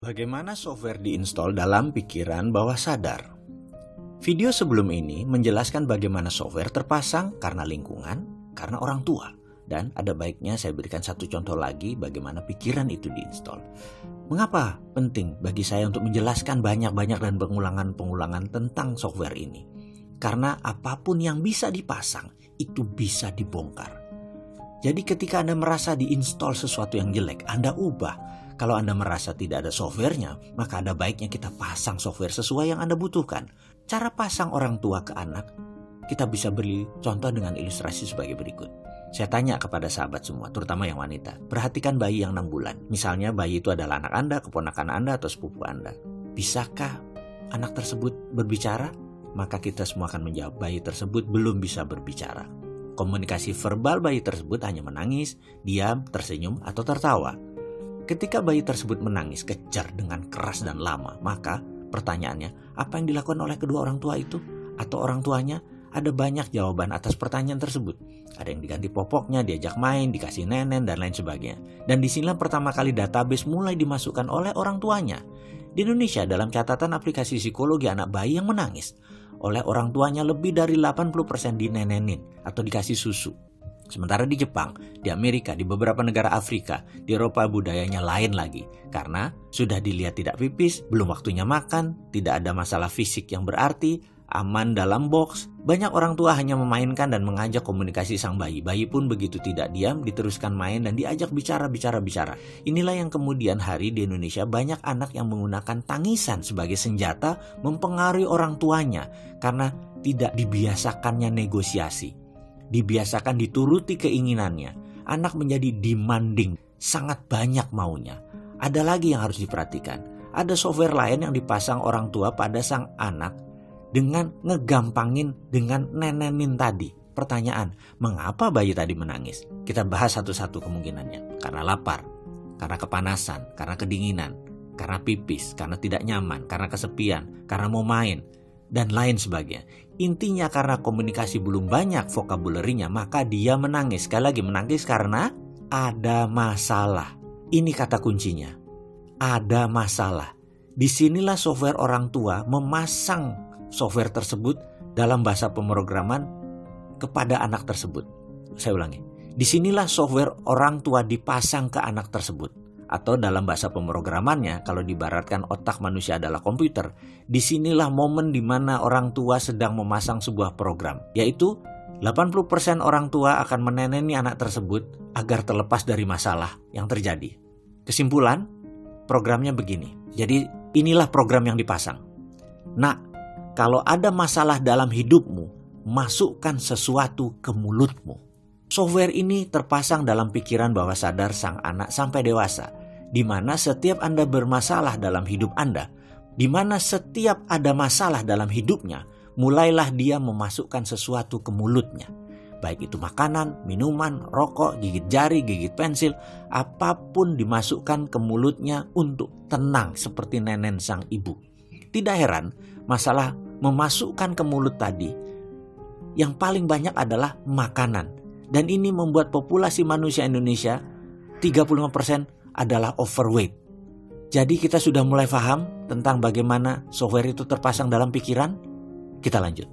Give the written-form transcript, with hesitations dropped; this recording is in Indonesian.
Bagaimana software diinstal dalam pikiran bawah sadar? Video sebelum ini menjelaskan bagaimana software terpasang karena lingkungan, karena orang tua. Dan ada baiknya saya berikan satu contoh lagi bagaimana pikiran itu diinstal. Mengapa penting bagi saya untuk menjelaskan banyak-banyak dan pengulangan-pengulangan tentang software ini? Karena apapun yang bisa dipasang, itu bisa dibongkar. Jadi ketika Anda merasa diinstal sesuatu yang jelek, Anda ubah. Kalau Anda merasa tidak ada softwarenya, maka ada baiknya kita pasang software sesuai yang Anda butuhkan. Cara pasang orang tua ke anak, kita bisa beri contoh dengan ilustrasi sebagai berikut. Saya tanya kepada sahabat semua, terutama yang wanita. Perhatikan bayi yang 6 bulan. Misalnya bayi itu adalah anak Anda, keponakan Anda, atau sepupu Anda. Bisakah anak tersebut berbicara? Maka kita semua akan menjawab, bayi tersebut belum bisa berbicara. Komunikasi verbal bayi tersebut hanya menangis, diam, tersenyum, atau tertawa. Ketika bayi tersebut menangis kejar dengan keras dan lama, maka pertanyaannya, apa yang dilakukan oleh kedua orang tua itu? Atau orang tuanya? Ada banyak jawaban atas pertanyaan tersebut. Ada yang diganti popoknya, diajak main, dikasih nenen, dan lain sebagainya. Dan disinilah pertama kali database mulai dimasukkan oleh orang tuanya. Di Indonesia, dalam catatan aplikasi psikologi anak bayi yang menangis, oleh orang tuanya lebih dari 80% dinenenin atau dikasih susu. Sementara di Jepang, di Amerika, di beberapa negara Afrika, di Eropa budayanya lain lagi. Karena sudah dilihat tidak pipis, belum waktunya makan, tidak ada masalah fisik yang berarti, aman dalam box. Banyak orang tua hanya memainkan dan mengajak komunikasi sang bayi. Bayi pun begitu tidak diam, diteruskan main dan diajak bicara. Inilah yang kemudian hari di Indonesia banyak anak yang menggunakan tangisan sebagai senjata mempengaruhi orang tuanya. Karena tidak dibiasakannya negosiasi. Dibiasakan dituruti keinginannya, anak menjadi demanding, sangat banyak maunya. Ada lagi yang harus diperhatikan, ada software lain yang dipasang orang tua pada sang anak dengan ngegampangin dengan nenenin tadi. Pertanyaan, mengapa bayi tadi menangis? Kita bahas satu-satu kemungkinannya. Karena lapar, karena kepanasan, karena kedinginan, karena pipis, karena tidak nyaman, karena kesepian, karena mau main, dan lain sebagainya. Intinya karena komunikasi belum banyak vocabulary-nya, maka dia menangis. Sekali lagi menangis karena ada masalah. Ini kata kuncinya. Ada masalah. Disinilah software orang tua memasang software tersebut dalam bahasa pemrograman kepada anak tersebut. Saya ulangi. Disinilah software orang tua dipasang ke anak tersebut. Atau dalam bahasa pemrogramannya, kalau diibaratkan otak manusia adalah komputer, disinilah momen di mana orang tua sedang memasang sebuah program, yaitu 80% orang tua akan meneneni anak tersebut agar terlepas dari masalah yang terjadi. Kesimpulan, programnya begini. Jadi inilah program yang dipasang. Nak, kalau ada masalah dalam hidupmu, masukkan sesuatu ke mulutmu. Software ini terpasang dalam pikiran bawah sadar sang anak sampai dewasa, di mana setiap Anda bermasalah dalam hidup Anda, di mana setiap ada masalah dalam hidupnya, mulailah dia memasukkan sesuatu ke mulutnya. Baik itu makanan, minuman, rokok, gigit jari, gigit pensil, apapun dimasukkan ke mulutnya untuk tenang seperti nenen sang ibu. Tidak heran, masalah memasukkan ke mulut tadi, yang paling banyak adalah makanan. Dan ini membuat populasi manusia Indonesia 35% adalah overweight. Jadi kita sudah mulai paham tentang bagaimana software itu terpasang dalam pikiran. Kita lanjut.